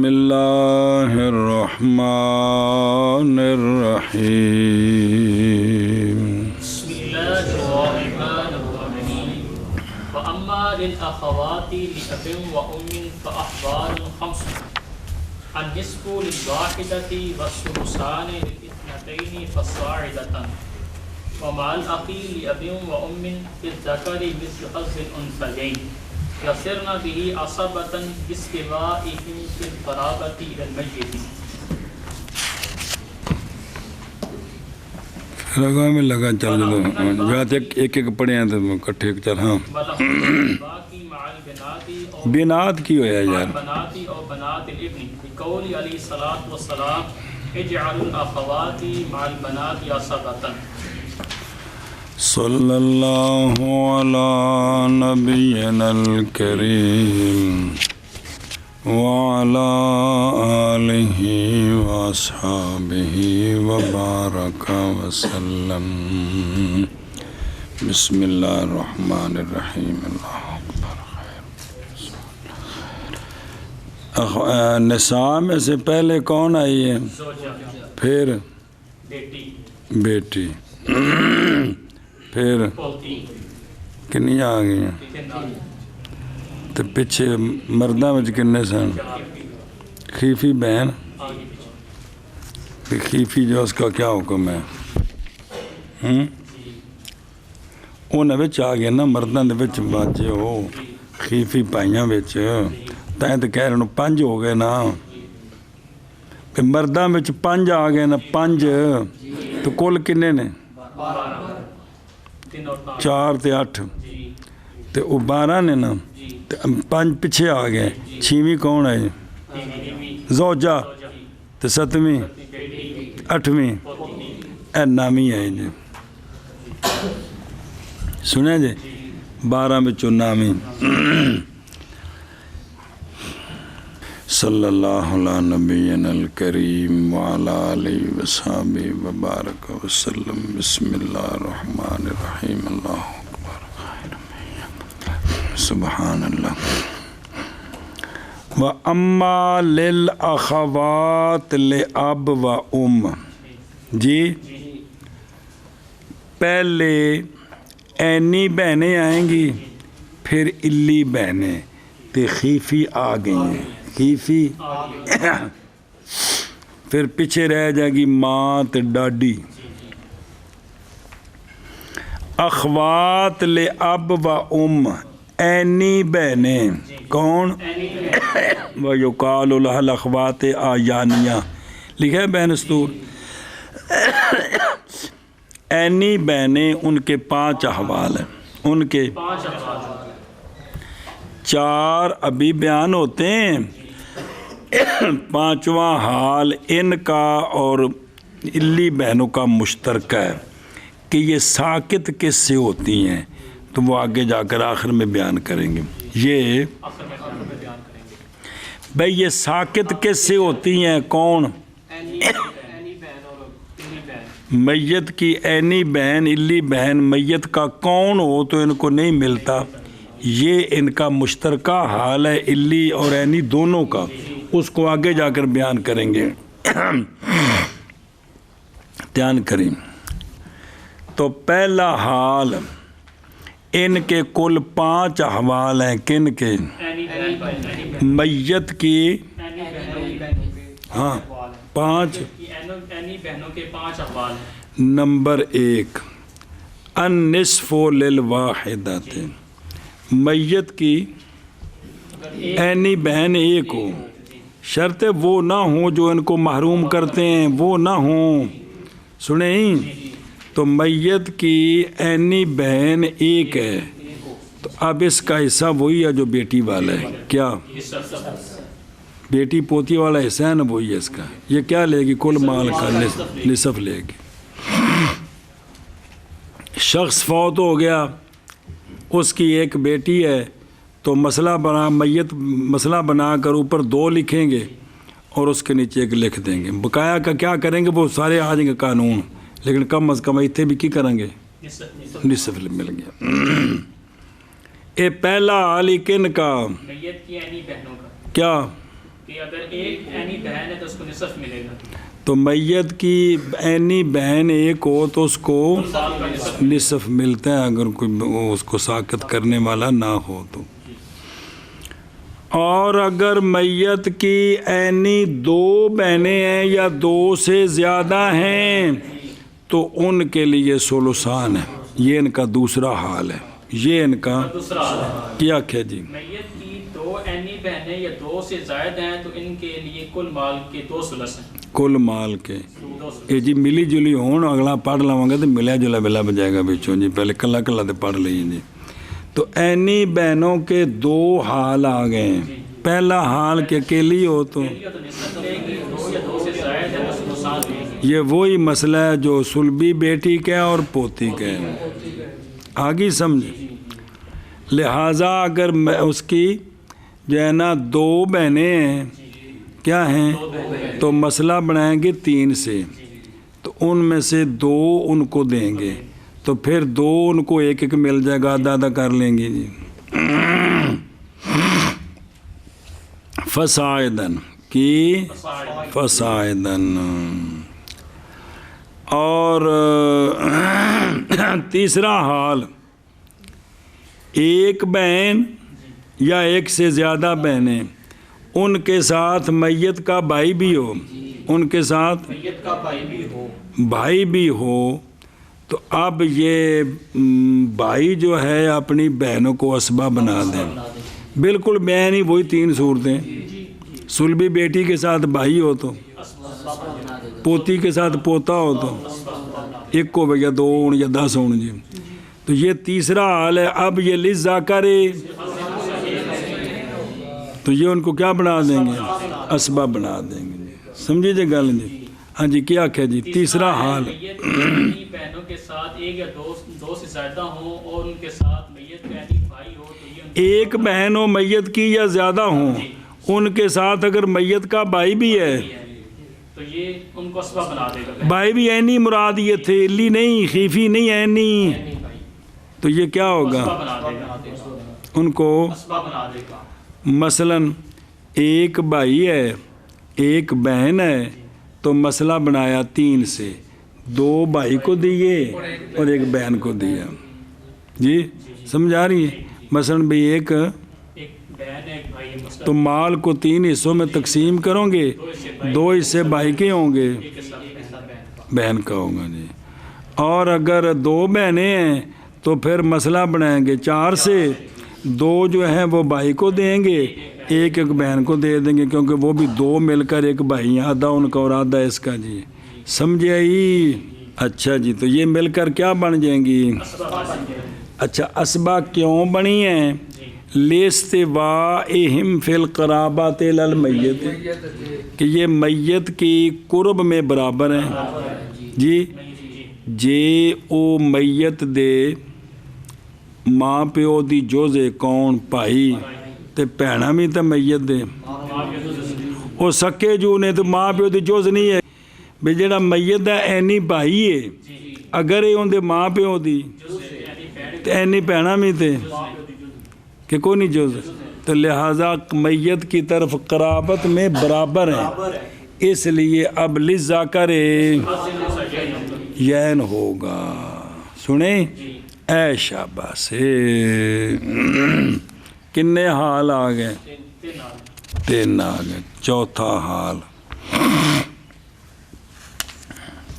اللہ الرحمن الرحیم بسم اللہ الرحمن الرحیم وَأَمَّا لِلْأَخَوَاتِ لِأَبٍ وَأُمٍ فَأَحْوَالٌ خَمْسٌ النِّصْفُ لِلْوَاحِدَةِ وَالثُّلُثَانِ لِلْإِثْنَتَيْنِ فَصَاعِدَةً وَمَعَ الْأَخِ لِأَبٍ وَأُمٍ لِلذَّكَرِ مِثْلُ حَظِّ الْأُنثَيَيْنِ يَصِرْنَ بِهِ عَصَبَةً بِاسْتِوَائِهِمْ فِي الْقَرَابَةِ إِلَى الْمَيِّتِ لگا میں لگا چل دو جات ایک پڑھے ہیں تو کٹھے چل ہاں بنات کی ہویا یار بناتی اور بنات الابن بقول علیہ الصلوۃ والسلام اجعلوا الاخوات مع البنات عصبة صلی اللہ علی نبینا الکریم وعلى آلہ واصحابہ وبارک وسلم بسم اللہ الرحمن الرحیم اللہ اکبر نساء میں سے پہلے کون آئی ہے پھر بیٹی پھر کنی آ گئی ہیں تو پیچھے مرداں میں کنے سن خیفی بہن خیفی جو اس کا کیا حکم ہے انہاں وچ آ گیا نا مرداں دے وچ باجے ہو خیفی پائیاں وچ تائیں تو کہہ رہے ہیں 5 ہو گئے نا مرداں وچ 5 آ گئے نا 5 تو کل کنے نے 4 تے 8 تے وہ 12 نے نا 5 پیچھے آ گئے 6ویں کون ہے زوجہ تے 7ویں 8ویں اے نامی ہے جی سنیں جی 12 بچوں نامی صلی اللہ علی نبینا الکریم وعلی آلہ وصحبہ وبارک وسلم بسم اللہ الرحمن الرحیم اللہ اکبر سبحان اللہ وَأَمَّا لِلْأَخَوَاتِ لِأَبٍ وَأُمٍ جی پہلے اینی بہنیں آئیں گی پھر الی بہنیں تے خیفی آ گئی ہیں خیفی پھر پیچھے رہ جائے گی ماں تے ڈاڈی اخوات لِأَبٍ وَأُمٍ اینی بہنیں کون وَيُقَالُ لَهَا الْأَخْوَاتِ آیانیہ لکھا ہے بہن استور اینی بہنیں ان کے 5 احوال ہیں ان کے 4 ابھی بیان ہوتے ہیں 5واں حال ان کا اور الی بہنوں کا مشترکہ ہے کہ یہ ساکت کس سے ہوتی ہیں تو وہ آگے جا کر آخر میں بیان کریں گے یہ بھئی یہ ساکت کس سے ہوتی ہیں کون میت کی اینی بہن الی بہن میت کا کون ہو تو ان کو نہیں ملتا یہ ان کا مشترکہ حال ہے الی اور اینی دونوں کا اس کو آگے جا کر بیان کریں گے دھیان کریں تو پہلا حال ان کے کل 5 احوال ہیں کن کے میت کی ہاں 5 نمبر 1 النصف للواحدۃ میت کی اینی بہن ایک ہو شرط وہ نہ ہوں جو ان کو محروم کرتے ہیں وہ نہ ہوں سنیں تو میت کی اینی بہن ایک ہے تو اب اس کا حصہ وہی ہے جو بیٹی والا ہے کیا بیٹی پوتی والا حصہ ہے نا وہی ہے اس کا یہ کیا لے گی کل مال کا نصف لے گی شخص فوت ہو گیا اس کی ایک بیٹی ہے تو مسئلہ بنا کر اوپر 2 لکھیں گے اور اس کے نیچے 1 لکھ دیں گے بقایا کا کیا کریں گے وہ سارے آ جائیں گے قانون لیکن کم از کم اتنے بھی کی کریں گے نصف مل گیا اے پہلا حال کن کا کیا کہ اگر ایک اینی بہن ہے تو اس کو نصف ملے گا، تو میت کی اینی بہن ایک ہو تو اس کو سال کا نصف نصف ملتا ہے اگر کوئی اس کو ساقط کرنے والا نہ ہو تو۔ اور اگر میت کی اینی دو بہنیں ہیں یا دو سے زیادہ ہیں تو ان کے لیے ثلثان ہے، یہ ان کا دوسرا حال ہے، یہ ان کا دوسرا حال ہے۔ کیا کیا جی؟ میت کی دو اینی بہنیں یا دو سے زائد ہیں تو ان کے لیے کل مال کے 2 ثلث ہیں، کل مال کے 2 ثلث۔ یہ جی ملی جلی ہون اگلا پڑھ لواں گا تو ملیا جلا بلا بجائے گا بچوں جی، پہلے کلا کلا تو پڑھ لئیے جی۔ تو اینی بہنوں کے 2 حال آ گئے ہیں، پہلا حال کہ اکیلی ہو تو یا تو نصف لے گی، 2 یا 2 سے زائد ہے تو ثلثان لے گی۔ یہ وہی مسئلہ ہے جو سلبی بیٹی کا ہے اور پوتی کا ہے، آگی سمجھ۔ لہٰذا اگر اس کی جو ہے نا 2 بہنیں ہیں، کیا ہیں، تو مسئلہ بنائیں گے 3 سے، تو ان میں سے 2 ان کو دیں گے، تو پھر 2 ان کو ایک ایک مل جائے گا، آدھا آدھا کر لیں گے جی۔ فصاعدن کی فصاعدن۔ اور تیسرا حال، ایک بہن یا ایک سے زیادہ بہنیں، ان کے ساتھ میت کا بھائی بھی ہو، ان کے ساتھ میت کا بھائی بھی ہو، تو اب یہ بھائی جو ہے اپنی بہنوں کو اسبہ بنا دیں، بالکل بہن ہی وہی 3 صورتیں، سلبی بیٹی کے ساتھ بھائی ہو تو، پوتی کے ساتھ پوتا ہو تو، ایک کو یا 2 ہون یا 10 ہون جی، تو یہ تیسرا حال ہے۔ اب یہ للذکر، تو یہ ان کو کیا بنا دیں گے، اسبہ بنا دیں گے جی، سمجھے جی گل جی؟ ہاں جی کیا کہ جی تیسرا حال، میت کی بہنوں کے ساتھ 1 یا 2 سے زیادہ ہوں اور ان کے ساتھ میت کا اینی بھائی ہو تو یہ ایک بہن ہو میت کی یا زیادہ ہوں، ان کے ساتھ اگر میت کا بھائی بھی ہے تو یہ ان کو اسبہ بنا دے گا، بھائی بھی اینی مراد یہ تھے، علی نہیں، خیفی نہیں، اینی، تو یہ کیا ہوگا، اسبہ بنا دے گا، ان کو اسبہ بنا دے گا۔ مثلا ایک بھائی ہے ایک بہن ہے تو مسئلہ بنایا 3 سے، 2 بھائی کو دیے اور 1 بہن کو دیا جی، سمجھ آ رہی ہے؟ مثلا بھی ایک ایک بہن ہے ایک بھائی ہے، مسئلہ تو مال کو 3 حصوں میں تقسیم کرو گے، 2 حصے بھائی کے ہوں گے، ایک کے ساتھ بہن کا ہوگا جی۔ اور اگر 2 بہنیں ہیں تو پھر مسئلہ بنائیں گے 4 سے، 2 جو ہیں وہ بھائی کو دیں گے، 1 بہن کو دے دیں گے، کیونکہ وہ بھی 2 مل کر 1 بھائی ہیں، آدھا ان کا اور آدھا اس کا جی، سمجھے آئی؟ اچھا جی، تو یہ مل کر کیا بن جائیں گی؟ اچھا، اسبہ کیوں بنی ہیں؟ لاستواءہم فی القرابۃ للمیت، کہ یہ میت کی قرب میں برابر ہیں جی، جے او میت دے ماں پیو دی جوزے کون بھائی تے بھیڑاں بھی تے میت دے، وہ سکے جو نے تو ماں پیو دی جوز نہیں ہے بھی جڑا میت دا اینی بھائی ہے، اگر یہ ان دے ماں پیو دی تے اینی بھیڑاں بھی تے کہ کوئی نہیں جوز، تو لہٰذا میت کی طرف قرابت میں برابر ہیں، اس لیے اب للذکر یین ہوگا، سنیں اے شاباش، کنے حال آ گئے؟ 3 آ گئے۔ چوتھا حال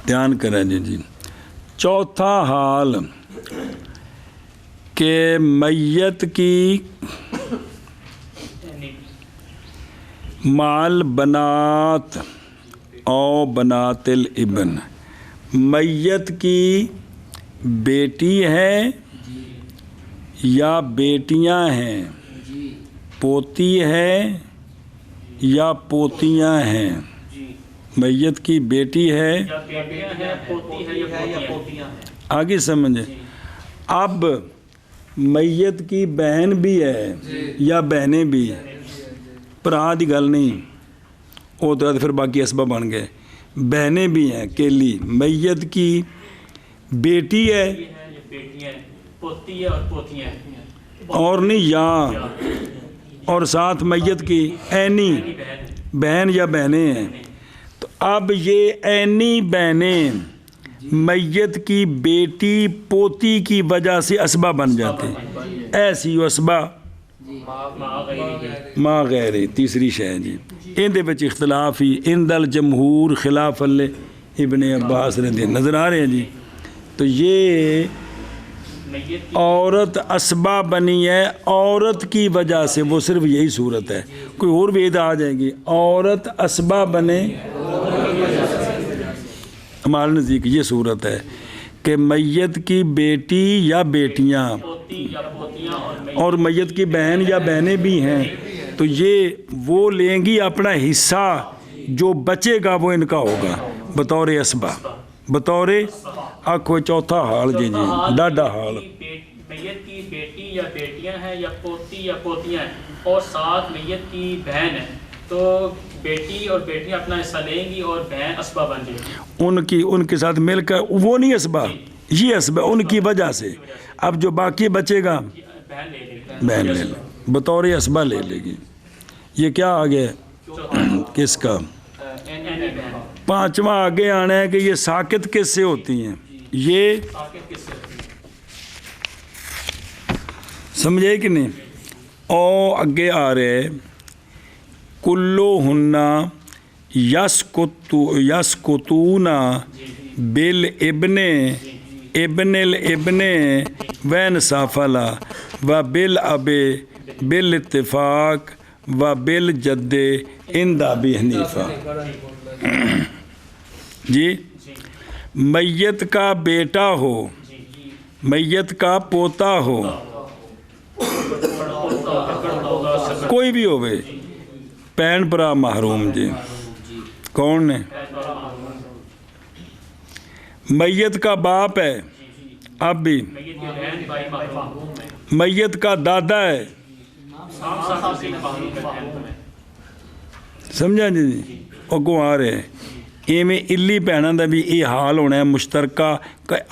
دھیان کریں جی، چوتھا حال کہ میت کی مال بنات او بنات الابن، میت کی بیٹی ہے یا بیٹیاں ہیں، پوتی ہے یا پوتیاں ہیں، میت کی بیٹی ہے آگے سمجھے، اب میت کی بہن بھی ہے یا بہنیں بھی، پرا دی گل نہیں، وہ تو پھر باقی اسباب بن گئے، بہنیں بھی ہیں کیلی، میت کی بیٹی ہے اور نہیں یا، اور ساتھ میت کی اینی بہن یا بہنیں ہیں، تو اب یہ عینی بہنیں میت کی بیٹی پوتی کی وجہ سے اسبا بن جاتے ہیں، ایسی اسبا ما غیر تیسری شے جی، اندے وچ اختلاف ہی اند الجمہور خلاف ابن عباس رضی نظر آ رہے ہیں جی۔ تو یہ عورت اسبا بنی ہے عورت کی وجہ سے، وہ صرف یہی صورت ہے، کوئی اور بھی آ جائے گی، عورت اسبا بنے ہمارے نزدیک یہ صورت ہے کہ میت کی بیٹی یا بیٹیاں اور میت کی بہن یا بہنیں بھی ہیں، تو یہ وہ لیں گی اپنا حصہ، جو بچے گا وہ ان کا ہوگا بطور اسبا، بطور آنکھوں چوتھا حال جی جی ڈاڈا حال۔ میت کی بیٹی یا بیٹیاں ہیں یا پوتی یا پوتیاں ہیں اور ساتھ میت کی بہن ہے، تو بیٹی اور بیٹیاں اپنا حصہ لیں گی اور بہن اسبا بن جائے گی، ان کے ساتھ مل کر، وہ نہیں اسبا، یہ اسبا ان کی وجہ سے، اب جو باقی بچے گا بہن لے لے بطور اسبا لے لے گی۔ یہ کیا آگے کس کا؟ پانچواں آگے آنا ہے کہ یہ ساکت کس سے ہوتی ہیں، یہ سمجھے کہ نہیں؟ او اگے آ رہے کلو ہننا یسکتون بل ابن ابن الابن وین سافلا و بل اب بل اتفاق و بل جد عند ابی حنیفہ۔ جی میت کا بیٹا ہو، میت کا پوتا ہو، کوئی بھی ہوئے، بہن برا محروم جی، کون ہے؟ میت کا باپ ہے اب بھی، میت کا دادا ہے، سمجھا جی؟ اگوں آ رہے ایویں الی بھیناں دا بھی یہ حال ہونا ہے مشترکہ،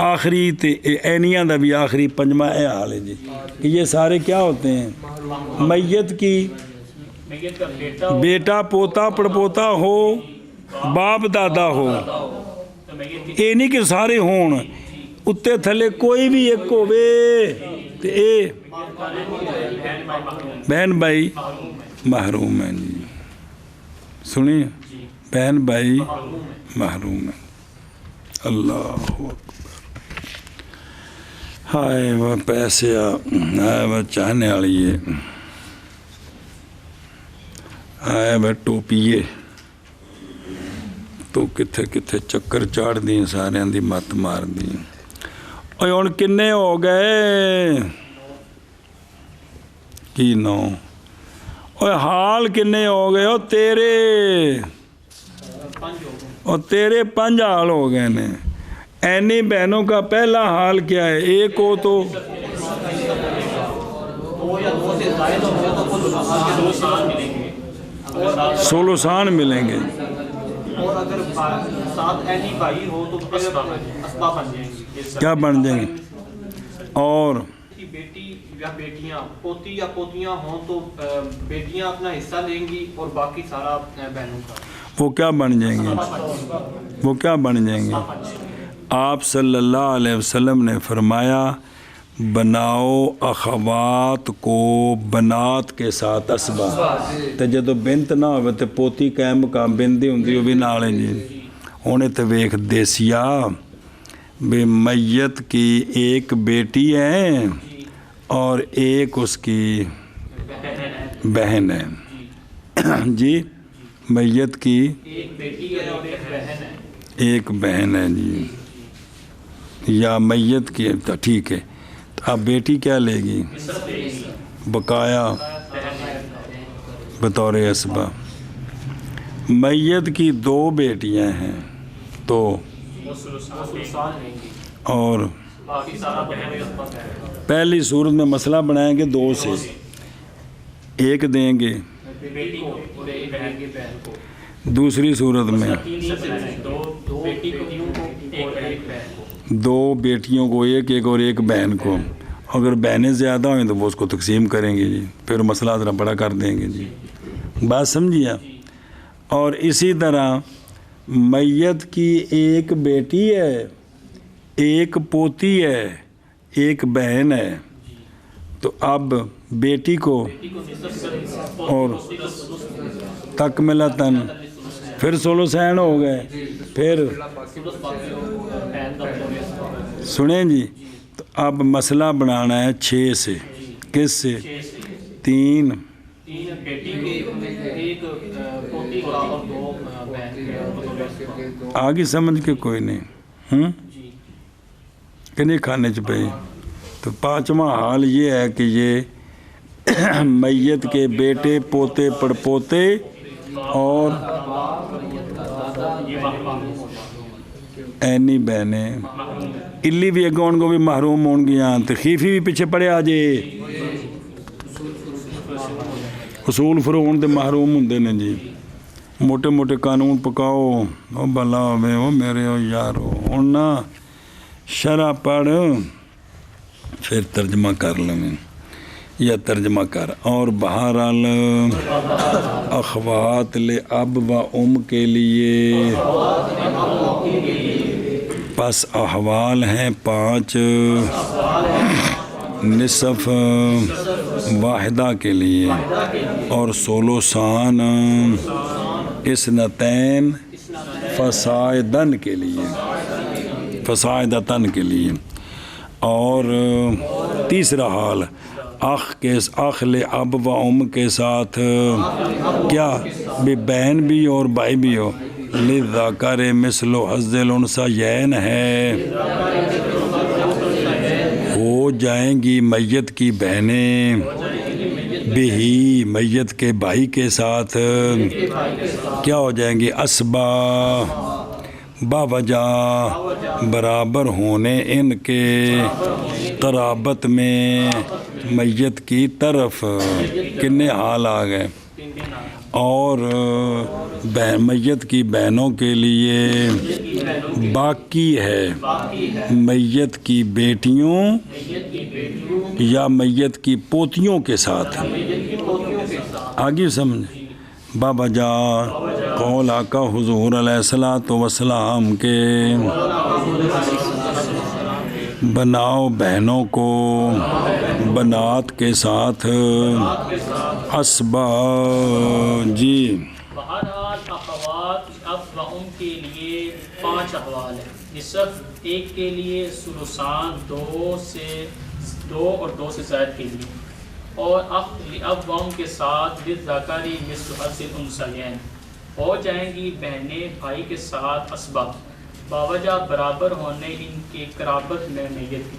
آخری تے اینیاں دا بھی آخری پنجواں یہ حال ہے جی، کہ یہ سارے کیا ہوتے ہیں؟ میت کی بیٹا پوتا پڑپوتا ہو، باپ دادا ہو، یہ نہیں کہ سارے ہون، اتے تھلے کوئی بھی ایک ہوئے تے اے بہن بھائی محروم ہیں جی، سنیں بہن بھائی محروم ہیں۔ اللہ اکبر، ہائے وہ پیسے ہائے وہ چاہنے والی ہے، ہائے وہ ٹوپیے تو کتھے کتھے چکر چاڑ دی سارے دی مت مار دی۔ اوہ ہن کنے ہو گئے کی نو؟ اوہ حال کنے ہو گئے؟ او تیرے 5 حال ہو گئے نے۔ اینی بہنوں کا پہلا حال کیا ہے؟ ایک ہو تو 16 سان ملیں گے، اور اگر 7 اینی بھائی ہو تو اسبا بن جائیں گے۔ کیا بن جائیں گے؟ اور بیٹی یا بیٹیاں پوتی یا پوتیاں ہوں تو بیٹیاں اپنا حصہ لیں گی اور باقی سارا بہنوں کا۔ وہ کیا بن جائیں گے؟ وہ کیا بن جائیں گے؟ آپ صلی اللہ علیہ وسلم نے فرمایا بناؤ اخوات کو بنات کے ساتھ اسبا، تے جدو بنت نہ ہوئے تے پوتی قائم مقام بندی ہوندی وہ بھی نالے جی۔ ہونے تے ویکھ دیسیا بے میت کی ایک بیٹی ہے اور ایک اس کی بہن ہے جی، میت کی ایک بہن ہے جی، یا میت کی، ٹھیک ہے، اب بیٹی کیا لے گی؟ بقایا بطور اسبا۔ میت کی 2 بیٹیاں ہیں تو اور پہلی صورت میں مسئلہ بنائیں گے 2 سے، 1 دیں گے، دوسری صورت میں 2 بیٹیوں کو 1 اور 1 بہن کو، اگر بہنیں زیادہ ہوئیں تو وہ اس کو تقسیم کریں گے جی، پھر مسئلہ ذرا بڑا کر دیں گے جی، بات سمجھیے آپ۔ اور اسی طرح میت کی ایک بیٹی ہے، ایک پوتی ہے، ایک بہن ہے، تو اب بیٹی کو اور تکملتاً پھر ثلثین ہو گئے، پھر سنیں جی، تو اب مسئلہ بنانا ہے 6 سے، کس سے؟ 3 بیٹی کے ایک پوتی کا اور 2 بہن کے، آگے سمجھ کے کوئی نہیں کہ نہیں کھانے چپے۔ تو 5واں حال یہ ہے کہ یہ میت کے بیٹے، پوتے، پڑپوتے اور اینی بہنیں، الی بھی اگون کو بھی محروم ہون گیا، تخیفی بھی پیچھے پڑے آ جے، اصول فروغ تے محروم ہوندے نے جی۔ موٹے موٹے قانون پکاؤ، او بلا ہوئے، او میرے او یارو، ہن نا شرع پڑھ پھر ترجمہ کر لیں یا ترجمہ کر۔ اور بہرحال اخوات لاب و ام کے لیے پس احوال ہیں 5، نصف واحدہ کے لیے اور ثلثان اثنتین فصاعدن کے لیے، فصاعدتن کے لیے۔ اور تیسرا حال اخ لاب و ام کے ساتھ کیا بھی بہن بھی اور بھائی بھی ہو، للذکر مثل حظ الانثیین ہے، ہو جائیں گی میت کی بہنیں بھی میت کے بھائی کے ساتھ کیا ہو جائیں گی، اسبا باوجہ برابر ہونے ان کے قرابت میں میت کی طرف۔ کتنے حال آ گئے؟ اور میت کی بہنوں کے لیے باقی ہے میت کی بیٹیوں یا میت کی پوتیوں کے ساتھ۔ آگے سمجھ بابا جا قول آقا حضور علیہ الصلوۃ والسلام کے بناؤ بہنوں کو بنات کے ساتھ اسبا جی۔ بہرحال اخوات اب و ام کے لیے 5 احوال ہیں، نصف 1 کے لیے، ثلثان 2 اور 2 سے زائد کے لیے، اور اخ لاب و ام کے ساتھ للذکر مثل حظ الانثیین، ہو جائیں گی بہنیں بھائی کے ساتھ اسبا باوجہ برابر ہونے ان کے قرابت میں میت کی۔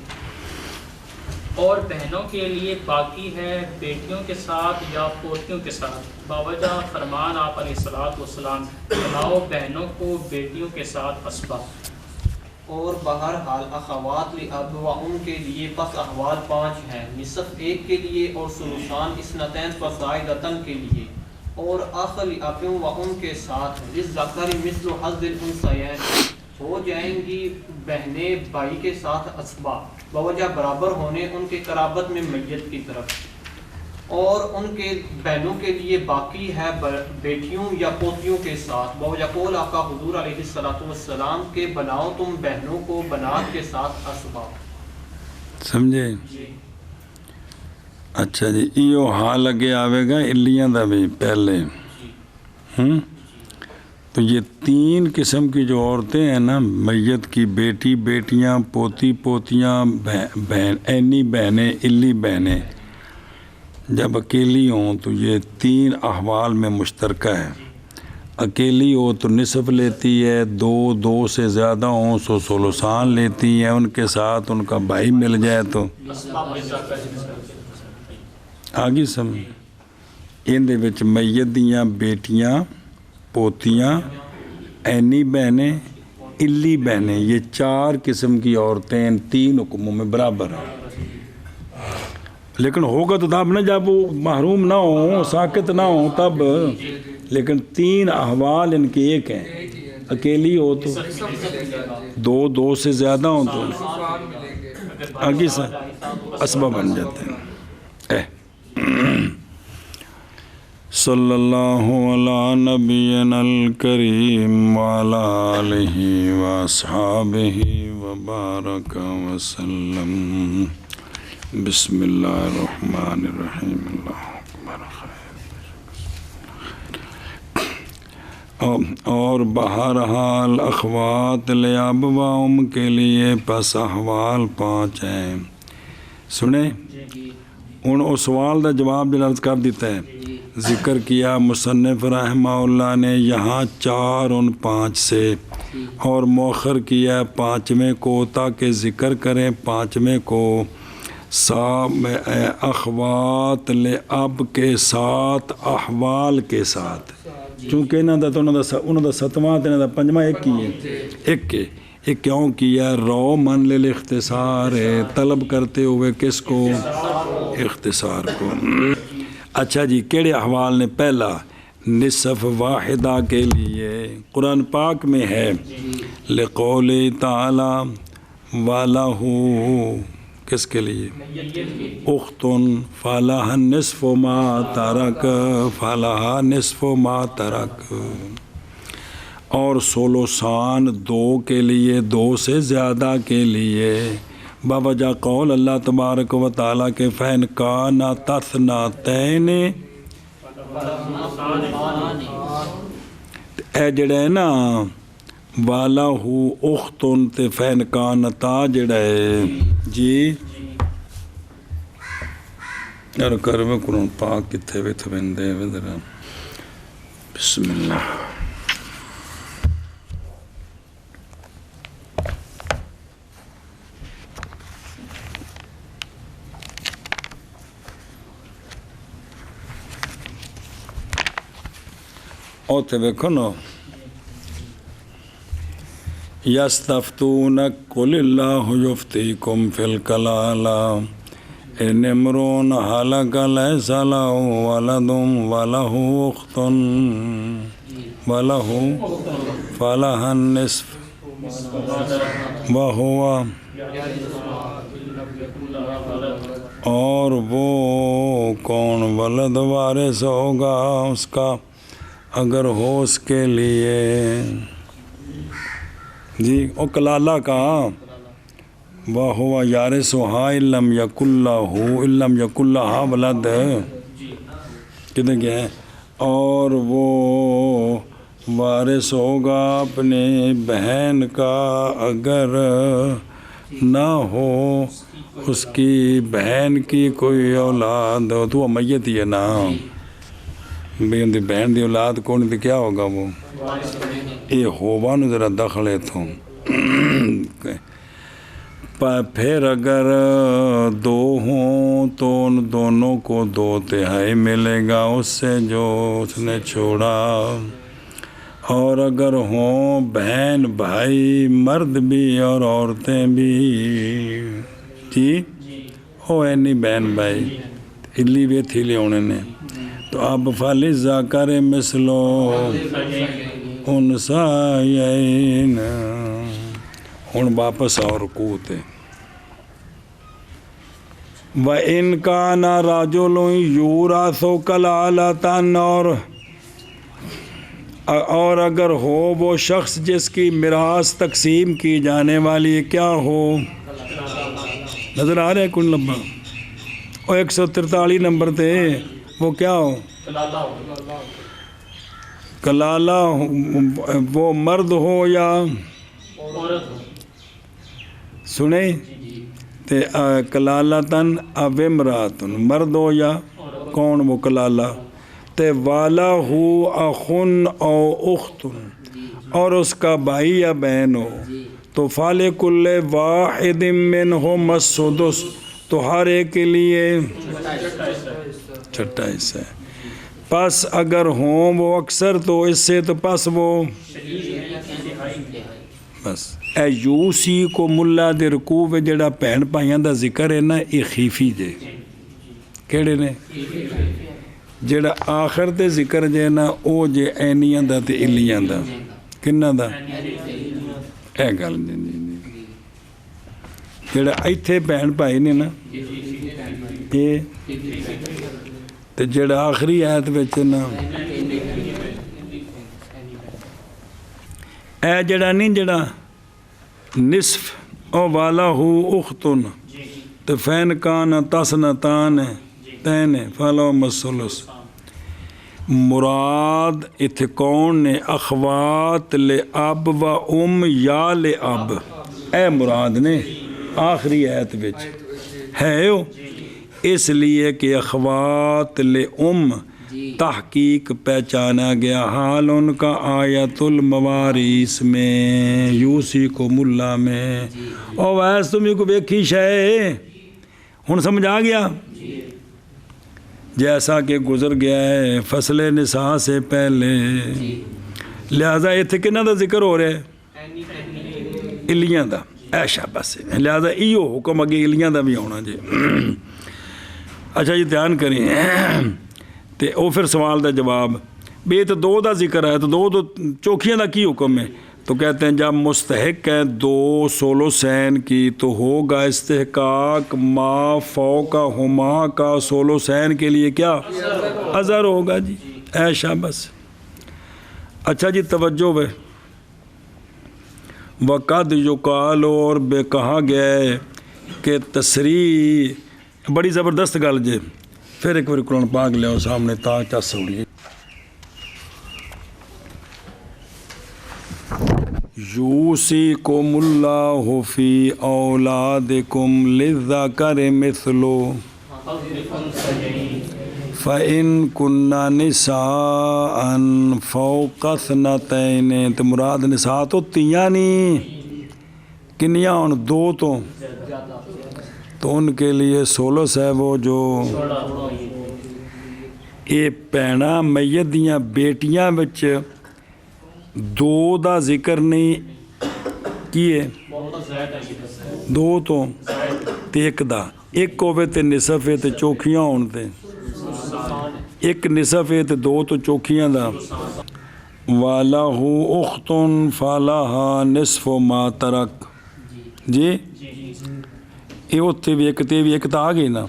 اور بہنوں کے لیے باقی ہے بیٹیوں کے ساتھ یا پوتیوں کے ساتھ، باوجہ فرمان آپ علیہ الصلوۃ والسلام، بناؤ بہنوں کو بیٹیوں کے ساتھ اسبا۔ اور بہرحال اخوات لاب و ام کے لیے پس احوال 5 ہیں، نصف 1 کے لیے اور ثلثان اثنتین فصاعدتن کے لیے، اور اخ لاب و ام کے ساتھ للذکر مثل حظ الانثیین، ہو جائیں گی بہنیں بھائی کے ساتھ اسبا بوجہ برابر ہونے ان کے قرابت میں میت کی طرف۔ اور ان کے بہنوں کے لیے باقی ہے بیٹیوں یا پوتیوں کے ساتھ، بوجہ قول آقا حضور علیہ الصلوۃ والسلام کے بناؤ تم بہنوں کو بنات کے ساتھ اسبا۔ سمجھے؟ اچھا جی، ایو حال اگے آوے گا الیاں دا بھی پہلے۔ تو یہ 3 قسم کی جو عورتیں ہیں نا، میت کی بیٹی، بیٹیاں، پوتی، پوتیاں، بہن، اینی بہنیں، الی بہنیں، جب اکیلی ہوں تو یہ 3 احوال میں مشترکہ ہے۔ اکیلی ہو تو نصف لیتی ہے، 2 سے زیادہ ہوں سو ثلثان لیتی ہیں، ان کے ساتھ ان کا بھائی مل جائے تو آگے سمجھ۔ ان دے وچ میت دیاں بیٹیاں، پوتیاں، اینی بہنیں، الی بہنیں، یہ 4 قسم کی عورتیں ان 3 حکموں میں برابر ہیں۔ لیکن ہوگا تو تب نہ جب وہ محروم نہ ہوں، ساکت نہ ہوں تب، لیکن 3 احوال ان کے ایک ہیں۔ اکیلی ہو تو 2 سے زیادہ ہوں تو آگے سے اسباب بن جاتے ہیں۔ صلی اللہ علی نبینا الکریم وعلی آلہ واصحابہ وبارک وسلم. بسم اللہ الرحمن الرحیم. اللہ اکبر. اور بہرحال اخوات لابواؤم کے لیے پس احوال 5 ہیں. سنیں ہن اس سوال دا جواب جو عرض کر دیتا ہے، ذکر کیا مصنف رحمہ اللہ نے یہاں 4 ان 5 سے، اور مؤخر کیا 5ویں کو تاکہ ذکر کریں 5ویں کو اخوات لاب کے ساتھ احوال کے ساتھ، چونکہ انہوں دا 7واں تے انہوں دا 5واں ایک ہی ہے. ایک کیوں کیا؟ رو من للاختصار ہے، طلب کرتے ہوئے کس کو؟ اختصار کو. اچھا جی، کیڑے احوال نے؟ پہلا نصف واحدہ کے لیے قرآن پاک میں ہے، لقول تعالی وَلَهُ، کس کے لیے؟ اختن فَلَهَا نِصْفُ مَا تَرَكَ، فَلَهَا نِصْفُ مَا تَرَكَ. اور ثلثان 2 کے لیے، 2 سے زیادہ کے لیے، بوجہ قول اللہ تبارک و تعالیٰ کے فَإِنْ كَانَ تَثْنَتَيْنِ. اے جڑا ہے نا وَلَهُ اختن تے فَإِنْ كَانَتَا جڑا ہے جی، یار کرو قرآن پاک کتھے ویتھ بندے ذرا. بسم اللہ. اوتے ویکھو نا، یستفتونک قل اللہ یفتیکم فی الکلالہ ان امرؤ ہلک لیس لہ ولد ولہ اخت ولہ فلہا النصف وہو، اور وہ کون ولد وارث ہوگا اس کا اگر ہو اس کے لیے جی، او کلالہ کا وَهُوَ يَرِثُهَا إِن لَّمْ يَكُن لَّهَا وَلَدٌ. کدھر گیا ہے؟ اور وہ وارث ہوگا اپنے بہن کا اگر نہ ہو اس کی بہن کی کوئی اولاد. تو میت ہی ہے نا بھئی، ان دی بہن دی اولاد کون دی کیا ہوگا وہ؟ اے ہوا نو ذرا دخل ہے تو. پھر اگر 2 ہوں تو ان دونوں کو 2/3 ملے گا اس سے جو اس نے چھوڑا. اور اگر ہوں بہن بھائی، مرد بھی اور عورتیں بھی جی، ہو اینی بہن بھائی الی بھی تھی لے ہونے نے، تو اب فَلِلذَّكَرِ مِثْلُ الْأُنثَيَيْنِ. ہن واپس اور رکوع تے. وَإِنْ كَانَ رَجُلٌ يُورَثُ كَلَالَةً، اور اگر ہو وہ شخص جس کی میراث تقسیم کی جانے والی کیا ہو؟ نظر آ رہا ہے کون لمبا؟ اور 143 نمبر تے وہ کیا ہو؟ کلالہ، وہ مرد ہو یا سنیں تے کلالتن اب امراتن، مرد ہو یا کون وہ کلالہ. تے والا ہو اخن او اختن، اور اس کا بھائی یا بہن ہو، تو فالکل واحد منہم السدس، تو ہر ایک کے لیے 6 حصہ ہے. پس اگر ہوں وہ اکثر تو اس سے تو پس وہ بس. اے یوسی کو ملا دے رکوع وچ جڑا بھین بھائیاں دا ذکر ہے نا، یہ خیفی جے کیڑے نے؟ جڑا آخر تے ذکر جے نا او جے اینیاں دا تے الیاں دا. کنہ دا؟ اے گل جڑا ایتھے بھین بھائی نے نا، یہ تے جڑا آخری آیت وچ نا اے جڑا نہیں جڑا نصف او والا ہو اختن تے فین کان تسنتان تین فلو مسلس مراد اتھے کون نے اخوات لے اب و یا لے اب اے مراد نے آخری آیت وچ ہے ہو اس لیے کہ اخوات لے تحقیق پہچانا گیا حال ان کا آیت المواریث میں یوسیکم اللہ میں او ویس تمہیں کو بیکھی شے ہن سمجھ آ گیا جیسا کہ گزر گیا ہے فصل نساء سے پہلے لہذا اتنے کنہ دا ذکر ہو رہا ہے الیاں دا ایشا بس لہذا ایو حکم اگے الیاں دا بھی ہونا جی اچھا جی دھیان کریں تے او پھر سوال دا جواب بھی تو دو دا ذکر ہے تو دو چوکھیاں دا کی حکم ہے تو کہتے ہیں جب مستحق ہے دو ثلثین کی تو ہوگا استحقاق ما فوق ہما کا ثلثین کے لیے کیا اظہر ہوگا جی ایشا بس اچھا جی توجہ بے وقد یقال اور بے کہا گیا ہے کہ تصریح بڑی زبردست گل جے پھر ایک بار قرآن پاک لے آؤ سامنے تا چس ہوڑی یوصیکم اللہ فی اولادکم للذکر مثل فَإِن كُنَّ نِسَاءً فَوْقَ اثْنَتَيْنِ تو مراد نساء تو تیاں نہیں کنیاں ان دو تو ان کے لیے ثلث ہے وہ جو یہ پینا میت دیاں بیٹیاں بچ دو دا ذکر نہیں کیے دو تو ایک دا ایک ہوئے تے نصف ہے تے چوکھیاں ہون تے ایک نصف ہے تے دو تو چوکھیاں دا وَلَهُ أُخْتٌ فَلَهَا نِصْفُ مَا تَرَكَ جی یہ اتھے بھی ایک تے بھی ایک تا آگئی نا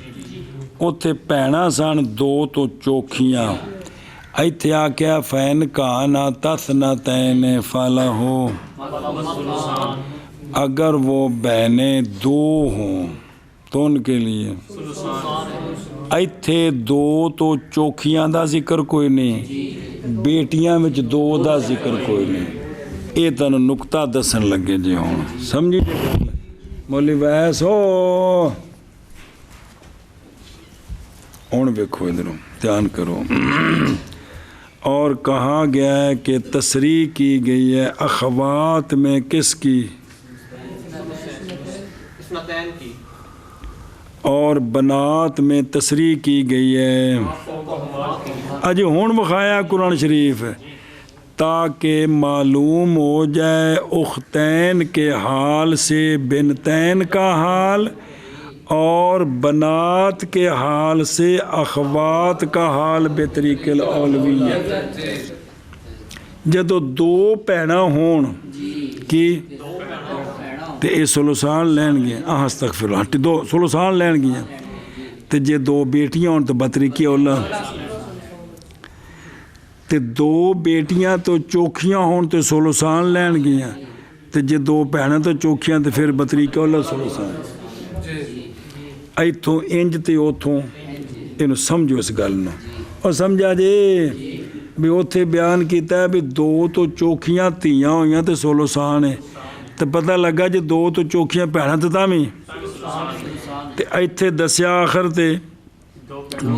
اتھے پینا سان دو تو چوکھیاں ایتھے آکیا فین کانا تثنتین فَلَهُ اگر وہ بہنیں دو ہوں تو ان کے لیے ایتھے دو تو چوکھیاں دا ذکر کوئی نہیں بیٹیاں وچ دو دا ذکر کوئی نہیں یہ تنو نکتہ دسن لگے جی ہوں سمجھی مولی ویس ہو ہوں ویکھو ادھروں دھیان کرو اور کہا گیا ہے کہ تصریح کی گئی ہے اخوات میں کس کی اثنتین کی اور بنات میں تصریح کی گئی ہے اجی ہون بخایا قرآن شریف تاکہ معلوم ہو جائے اختین کے حال سے بنتین کا حال اور بنات کے حال سے اخوات کا حال بطریق الاولویت جدو دو پینا ہون کی تے اے ثلثان لین گئے استغفر اللہ دو ثلثان لین گئے تے جے دو بیٹیاں ہون تو بطریق اولاد تے دو بیٹیاں تو چوکھیاں ہون تے ثلثان لین گئے تے جے دو بہناں تو چوکھیاں تے پھر بطریق اولاد ثلثان ایتھوں انج تے اوتھوں اینو سمجھو اس گل نو اور سمجھا جے بھی اوتھے بیان کیتا ہے بھی دو تو چوکھیاں تیاں ہوئیاں تے ثلثان ہے تو پتہ لگا جے دو تو چوکھیاں پہنا تے تامی تے ایتھے دسیا آخر تے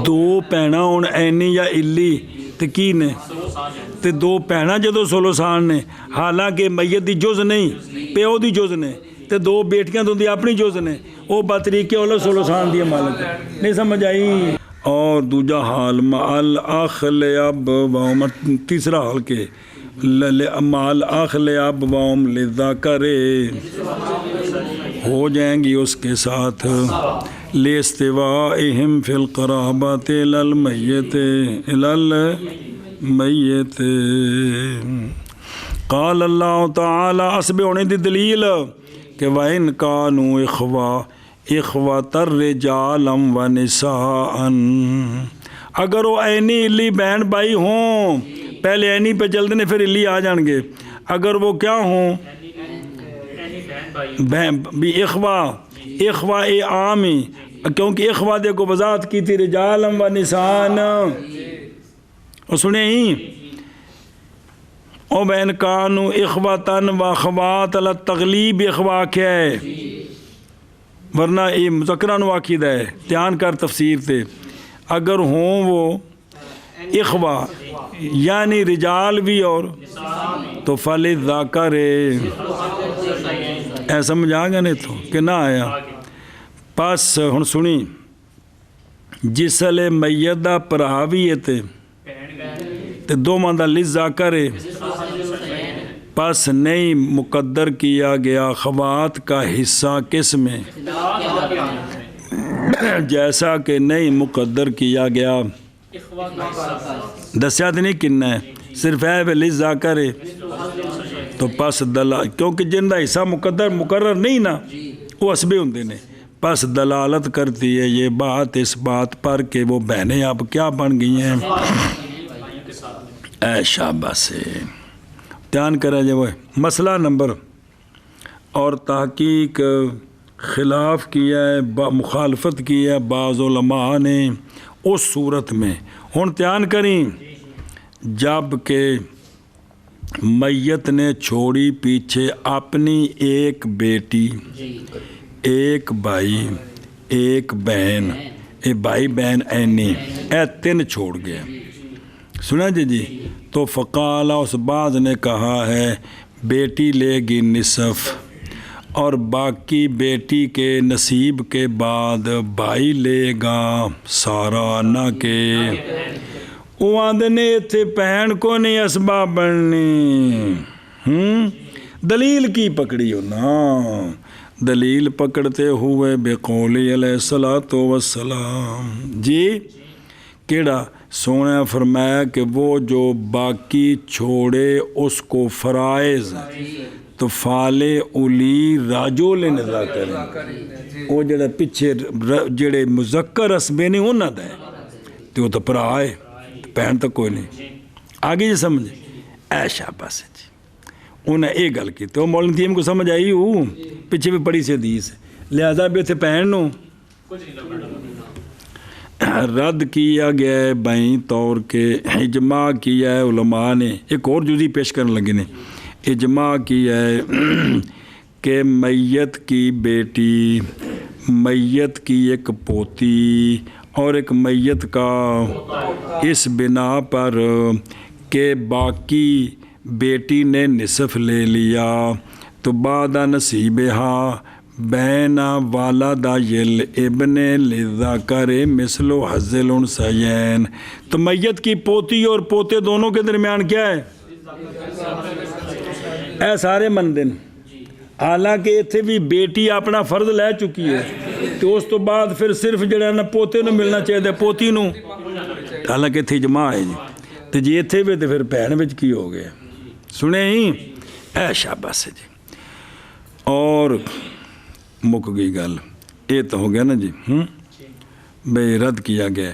دو پہنا ہون اینی یا الی تے کی نے تے دو پہنا جدو ثلثان نے حالانکہ میت دی جز نہیں پیو دی جز نے تے دو بیٹیاں تو دی اپنی جز نے او بطریق اولاد ثلثان دی مالک نہیں سمجھ آئی اور دوجا حال مال اخل اب وام تیسرا حال کے مال اخل اب وام للذکر ہو جائیں گی اس کے ساتھ لاستوائہم فی القرابۃ المیت قال اللہ تعالی اسبے ہونے دی دلیل کہ وَإِن كَانُوا إِخْوَةً رِجَالًا وَنِسَاءً اگر وہ اینی علی بہن بھائی ہوں، پہلے اینی پہ چلتے ہیں پھر علی آ جان گے، اگر وہ کیا ہوں بھی اخوا عام ہی، کیونکہ اخوا دے کو وضاحت کی تھی رجالم و نسان، اور سنیں ہی او بین کانو اخواتن و اخوات اللہ تغلیب اخوا کیا ہے، ورنہ یہ مذکران واقعہ ہے، دھیان کر تفسیر تے، اگر ہوں وہ اخوا یعنی رجال بھی اور تو فلذکر ایسا سمجھ آ گیا نہیں تو کہ نہ آیا، پس ہن سنی جسل میت دا پرا بھی ہے تے دو ماندہ لذکر ہے، پس نہیں مقدر کیا گیا خوات کا حصہ کس میں، جیسا کہ نہیں مقدر کیا گیا دسیا تو نہیں کننا ہے، صرف ہے لذکر ہے، تو پس کیونکہ جن دا حصہ مقرر نہیں نا وہ اسبے ہوندے نے، پس دلالت کرتی ہے یہ بات اس بات پر کہ وہ بہنیں اب کیا بن گئی ہیں، اے شاباش سے دھیان کریں جو مسئلہ نمبر اور تحقیق خلاف کیا ہے، مخالفت کی ہے بعض علماء نے اس صورت میں، ہن دھیان کریں جب کہ میت نے چھوڑی پیچھے اپنی ایک بیٹی، ایک بھائی، ایک بہن، اے بھائی بہن اینی، اے تین چھوڑ گیا، سنا جی تو فقالہ اس بعض نے کہا ہے بیٹی لے گی نصف اور باقی بیٹی کے نصیب کے بعد بھائی لے گا سارا، نہ کہ وہ آدھے نے اتھے بہن کو نہیں اسباب بننی، دلیل کی پکڑی ہو نا، دلیل پکڑتے ہوئے بقولی علیہ الصلوۃ والسلام، جی کیڑا سونے فرمایا کہ وہ جو باقی چھوڑے اس کو فرائض تو فالے اولی راجو لے نظر کریں، وہ جڑا پیچھے جڑے مذکر اسبے نہیں ہونا دا ہے تو وہ تو پرا آئے پہن تک کوئی نہیں، آگے جی سمجھے اے شاباش جی انہیں ایک گل کی تو مولانا تیم کو سمجھ آئی ہوں، پیچھے بھی پڑی سے حدیث لہذا بھی تھے پہنوں رد کیا گیا ہے بائیں طور کے، اجماع کیا ہے علماء نے، ایک اور جزی پیش کرنے لگے نے، اجماع کیا ہے کہ میت کی بیٹی، میت کی ایک پوتی اور ایک میت کا اس بنا پر کہ باقی بیٹی نے نصف لے لیا تو بعد نصیبہا بین والدیل ابن للذکر مثل حظ الانثیین، تو میت کی پوتی اور پوتے دونوں کے درمیان کیا ہے، اے سارے مندن، حالانکہ اتھے بھی بیٹی اپنا فرض لے چکی ہے تو اس تو بعد پھر صرف جڑا نا پوتے نو ملنا چاہیے پوتی نو، حالانکہ اتھے اجماع ہے جی، تو جی اتھے بھی تو پھر بہن وچ کی ہو گیا، سنے ہی اے شاباش جی، اور مک گئی گل یہ تو ہو گیا نا جی، بھئی رد کیا گیا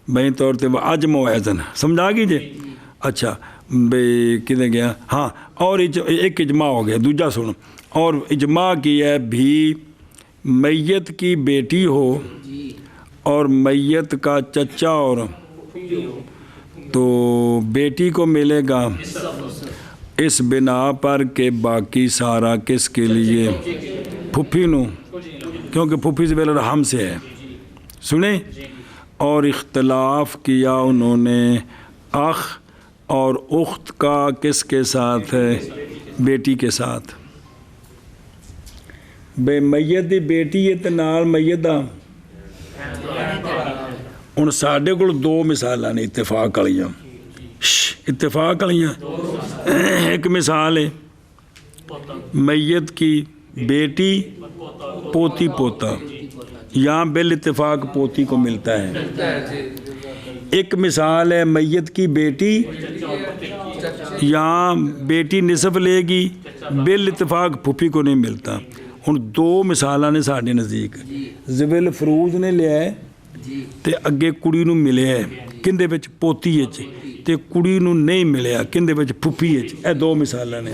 بھئی طور تے وہ عجم و ایزن، سمجھا گی جی، اچھا بھئی کدھے گیا، ہاں اور ایک اجماع ہو گیا، دوجہ سنو، اور اجماع کیا ہے بھی میت کی بیٹی ہو اور میت کا چچا اور تو بیٹی کو ملے گا اس بنا پر کہ باقی سارا کس کے لیے، پھپھی نو، کیونکہ پھپھی سے بلا ہم سے ہے، سنیں، اور اختلاف کیا انہوں نے اخ اور اخت کا کس کے ساتھ ہے، بیٹی کے ساتھ، بے میت دی بیٹی ہے تے نال میت دا، ان ساڑھے کو دو مثالہ نے اتفاق والیاں، اتفاق والیاں، ایک مثال ہے میت کی بیٹی پوتی پوتا، یہاں بال اتفاق پوتی کو ملتا ہے، ایک مثال ہے میت کی بیٹی، یہاں بیٹی نصف لے گی، بال اتفاق پھپھی کو نہیں ملتا، ان دو مثالہ نے ساڑھے نزدیک، زویل فروز نے لیا ہے تے اگے کڑی نو ملے ہے، ਕਿੰਦੇ ਵਿੱਚ ਪੋਤੀ ਵਿੱਚ ਤੇ ਕੁੜੀ ਨੂੰ ਨਹੀਂ ਮਿਲਿਆ ਕਿੰਦੇ ਵਿੱਚ ਫੁੱਫੀ ਵਿੱਚ। ਇਹ ਦੋ ਮਿਸਾਲਾਂ ਨੇ।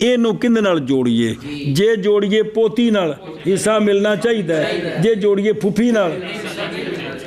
ਇਹਨੂੰ ਕਿਹਦੇ ਨਾਲ ਜੋੜੀਏ? ਜੇ ਜੋੜੀਏ ਪੋਤੀ ਨਾਲ ਹਿੱਸਾ ਮਿਲਣਾ ਚਾਹੀਦਾ ਹੈ, ਜੇ ਜੋੜੀਏ ਫੁੱਫੀ ਨਾਲ।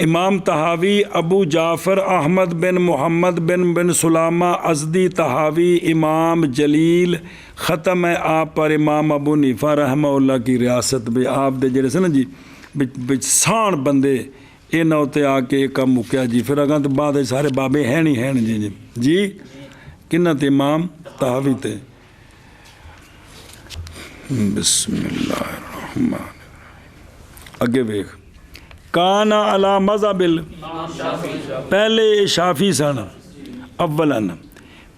امام تحاوی ابو جعفر احمد بن محمد بن سلامہ ازدی تحاوی امام جلیل ختم ہے آپ پر امام ابو حنیفہ رحمہ اللہ کی ریاست بھی آپ دے جڑے سے نا جی سان بندے یہاں اتنے آ کے کم مکیا جی پھر اگاں تو بعد سارے بابے ہیں نہیں ہیں جی جی کنہ تے امام تحاوی تے بسم اللہ الرحمن اگے ویکھ کانا علی مذہب پہلے شافی سن اولاً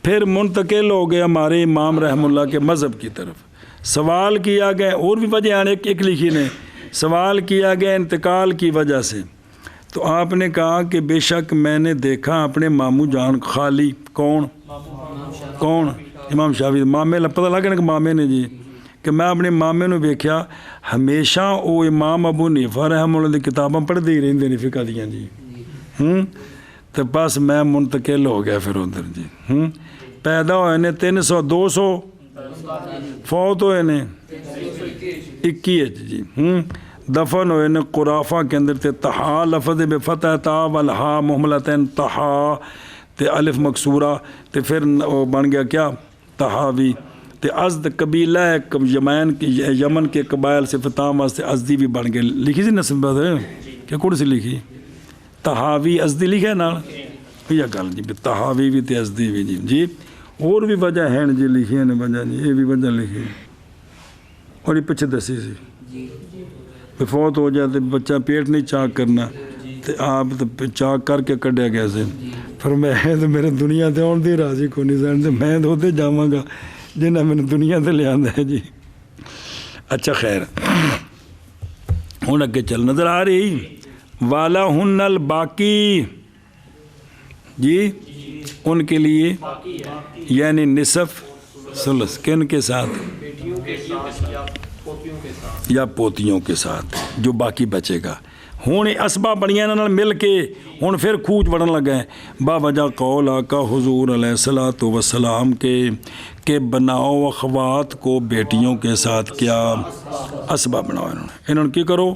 پھر منتقل ہو گئے ہمارے امام رحم اللہ کے مذہب کی طرف سوال کیا گیا اور بھی وجہ ایک لکھی نے سوال کیا گیا انتقال کی وجہ سے تو آپ نے کہا کہ بے شک میں نے دیکھا اپنے ماموں جان خالی کون امام شافی مامے پتہ لگا نا کہ مامے نے جی کہ میں اپنے مامے نو ویکھیا ہمیشہ وہ امام ابو حنیفہ رحمہ اللہ دی کتاباں پڑھتے ہی رہندے نے فقہ دیاں جی تو بس میں منتقل ہو گیا پھر ادھر جی پیدا ہوئے نے 300 200 فوت ہوئے نے 21 جی دفن ہوئے نے قرافہ کے اندر تے تحا لفظ بے فتح تا والہا محملتین تحا تے الف مکسورہ تے پھر وہ بن گیا کیا تحاوی تے ازد قبیلہ یمن کے قبائل سے فتام واسطے ازدی بھی بن گئے لکھی سی نسب بات ہے کیا کوڑ سی لکھی تحاوی ازدی لکھا ہے نا یہ گل جی تحاوی بھی تے ازدی بھی جی اور بھی وجہ ہیں جی لکھی ہیں وجہ جی یہ بھی وجہ لکھی اور یہ پیچھے دسی سی فوت ہو جائے تو بچہ پیٹ نہیں چاک کرنا تو آپ تو چاک کر کے کڈیا گیا سے پھر میں تو میرے دنیا تے آن دی راضی کو نہیں سن تو میں تو اتنے جاواں گا جنہیں میں نے دنیا تے لے آندا ہے جی اچھا خیر ہوں اگے چل نظر آ رہی والا ہن الباقی جی ان کے لیے یعنی نصف ثلث کن کے ساتھ یا پوتیوں کے ساتھ جو باقی بچے گا ہوں اسبا بڑیاں نال مل کے ہوں پھر کھوج بڑھن لگا ہے با وجہ قول آقا حضور علیہ الصلوۃ والسلام کے کہ بناؤ اخوات کو بیٹیوں کے ساتھ کیا اسبا بناؤ انہوں نے کی کرو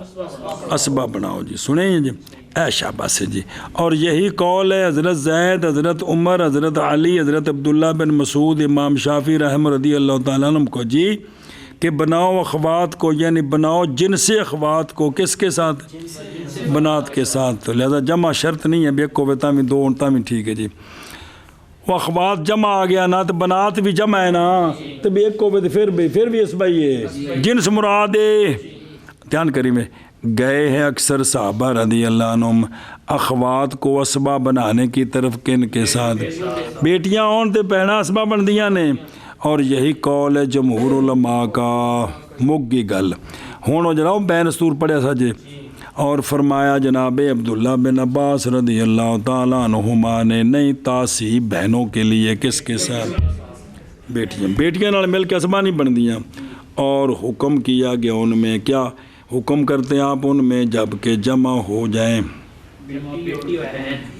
اسبا بناؤ جی سنیں جی اے شاباش سے جی اور یہی قول ہے حضرت زید حضرت عمر حضرت علی حضرت عبداللہ بن مسعود امام شافعی رحمہ رضی اللہ تعالیٰ عنہ کو جی کہ بناؤ اخوات کو یعنی بناؤ جنس اخوات کو کس کے ساتھ بنات کے ساتھ تو لہذا جمع شرط نہیں ہے بیک کو بیتا میں دو انتا میں ٹھیک ہے جی وہ اخوات جمع آ گیا نا تو بنات بھی جمع ہے نا تو بیک کو بیتا پھر بھی اس بھائی ہے جنس مراد ہے دھیان کری میں گئے ہیں اکثر صحابہ رضی اللہ عنہم اخوات کو اسبا بنانے کی طرف کن کے ساتھ بیٹیاں ہون تے پہنا اسبا بن دیاں نے اور یہی قول ہے جمہور علماء کا مگی گل ہوں جناب بین سطور پڑھیا سجے اور فرمایا جناب عبداللہ بن عباس رضی اللہ تعالیٰ عنہما نے نہیں تاثیب بہنوں کے لیے کس کے ساتھ بیٹیاں نال مل کے اسبا نہیں بن دیاں اور حکم کیا گیا ان میں کیا حکم کرتے ہیں آپ ان میں جب کہ جمع ہو جائیں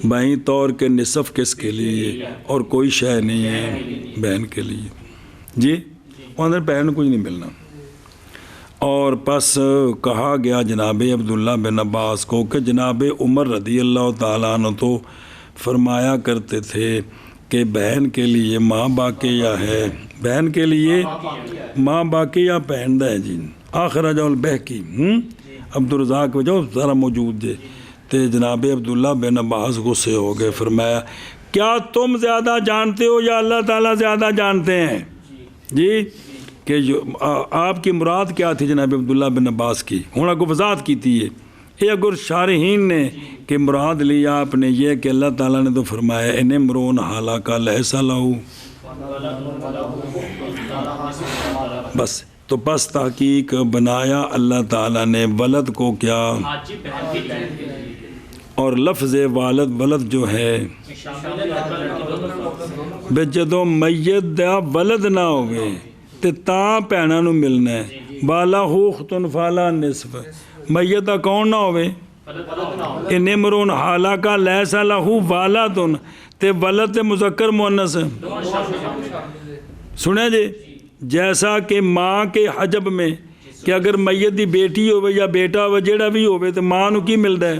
بائیں طور کے نصف کس کے لیے اور کوئی شے نہیں ہے بہن کے لیے جی اندر بہن کچھ نہیں ملنا اور پس کہا گیا جناب عبداللہ بن عباس کو کہ جناب عمر رضی اللہ تعالیٰ عنہ تو فرمایا کرتے تھے کہ بہن کے لیے ماں باقیہ ہے بہن کے لیے ماں باقیہ پہندہ ہے جی آخر جاؤ البحقی عبدالرزاق وجہ ذرا موجود جے تے جناب عبداللہ بن عباس غصے ہو گئے فرمایا کیا تم زیادہ جانتے ہو یا اللہ تعالیٰ زیادہ جانتے ہیں جی کہ آپ کی مراد کیا تھی جناب عبداللہ بن عباس کی ہوں کو وضاحت کی تھی یہ اگر شارحین نے کہ مراد لیا آپ نے یہ کہ اللہ تعالیٰ نے تو فرمایا ان امرون حالکا لیسا لہو بس تو پس تحقیق بنایا اللہ تعالیٰ نے ولد کو کیا اور لفظ ولد جو ہے بے جدو میت دا ولد نہ ہوئے تے تا پہنا نو ملنا ہے بالا خوختن فالا نصف میت دا کون نہ ہوئے ان امرون حالکا لیسا لہو والدن تے ولد تے مذکر مؤنث سنے جی جیسا کہ ماں کے حجب میں کہ اگر میت دی بیٹی ہوئے یا بیٹا ہوئے جیڑا بھی ہوئے تو ماں نو کی ملتا ہے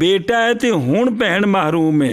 ਬੇਟਾ ਹੈ ਤੇ ਹੁਣ ਭੈਣ ਮਹਿਰੂਮ ਹੈ।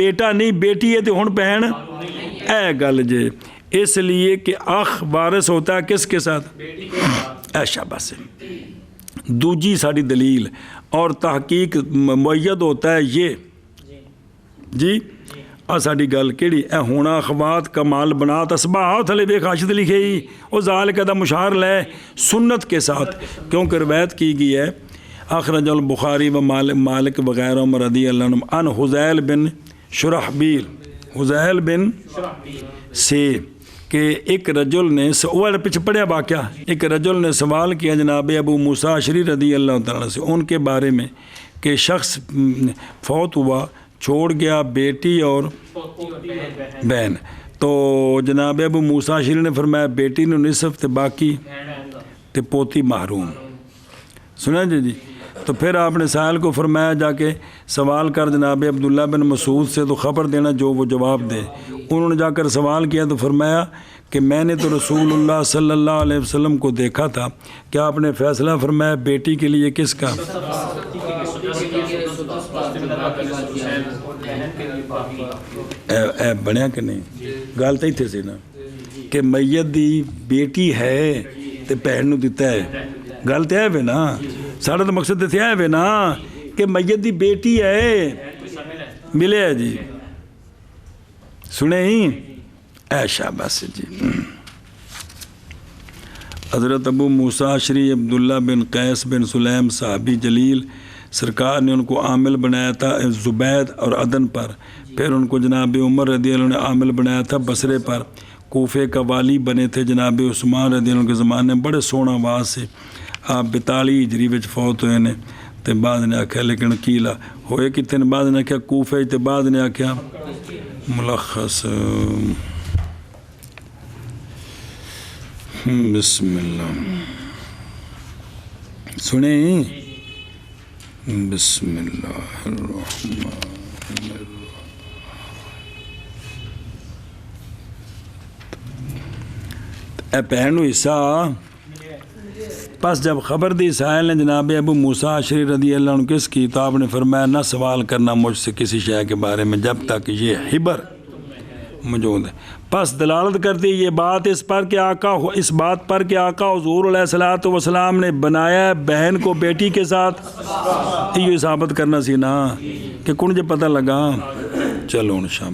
ਬੇਟਾ ਨਹੀਂ ਬੇਟੀ ਹੈ ਤੇ ਹੁਣ ਭੈਣ ਇਹ ਗੱਲ ਜੇ اس لیے کہ اخ وارث ہوتا ہے کس کے ساتھ؟ اے شاباش دوجی ساری دلیل اور تحقیق معید ہوتا ہے یہ جی آ ساری گل کیڑی اے ہونا اخوات کمال بنات اسباہ تھلے بے خاشد لکھے ہی وہ ذالک دا مشار لے سنت کے ساتھ کیونکہ روایت کی گئی ہے اخرج البخاری و مالک وغیرہ رضی اللہ عنہ ان حذیل بن شرحبیل حذیل بن سے کہ ایک رجل نے پیچھے پڑھیا واقعہ ایک رجل نے سوال کیا جناب ابو موسیٰ اشعری رضی اللہ تعالیٰ سے ان کے بارے میں کہ شخص فوت ہوا چھوڑ گیا بیٹی اور بہن تو جناب ابو موسیٰ اشعری نے فرمایا بیٹی نے نصف تے باقی تے پوتی محروم سنا جی تو پھر آپ نے سائل کو فرمایا جا کے سوال کر جناب عبداللہ بن مسعود سے تو خبر دینا جو وہ جواب دے انہوں نے جا کر سوال کیا تو فرمایا کہ میں نے تو رسول اللہ صلی اللہ علیہ وسلم کو دیکھا تھا کہ آپ نے فیصلہ فرمایا بیٹی کے لیے کس کا اے بنیا کہ نہیں گل تو اتنے سے نا کہ میت دی بیٹی ہے تو بہن نو دیتا ہے گل تو ہے نا ساڑھا تو مقصد تو ہے نا کہ میت دی بیٹی ہے ملے ہے جی سنے ہی اے شاباش جی حضرت ابو موسیٰ اشعری عبداللہ بن قیس بن سلیم صحابی جلیل سرکار نے ان کو عامل بنایا تھا زبید اور عدن پر پھر ان کو جناب عمر رضی اللہ عنہ نے عامل بنایا تھا بصرے پر کوفے کا والی بنے تھے جناب عثمان رضی اللہ عنہ کے زمانے میں بڑے سونا آواز سے آپ 42 ہجری وچ فوت ہوئے نے تے بعد نے آکھیا لیکن کیلا ہوئے کتنے نے بعد نے آکھیا کوفے تے بعد نے آکھیا ملخص بسم اللہ سنیں بسم اللہ الرحمن الرحیم اے پہنو حصہ پس جب خبر دی سائل نے جناب ابو موسیٰ اشعری رضی اللہ عنہ کس کی تو آپ نے فرمایا نہ سوال کرنا مجھ سے کسی شے کے بارے میں جب تک یہ حبر موجود ہے پس دلالت کرتی یہ بات اس بات پر کہ آقا حضور علیہ الصلوۃ والسلام نے بنایا بہن کو بیٹی کے ساتھ یہ ثابت کرنا سی نا کہ کون جو پتہ لگا چلو ان شام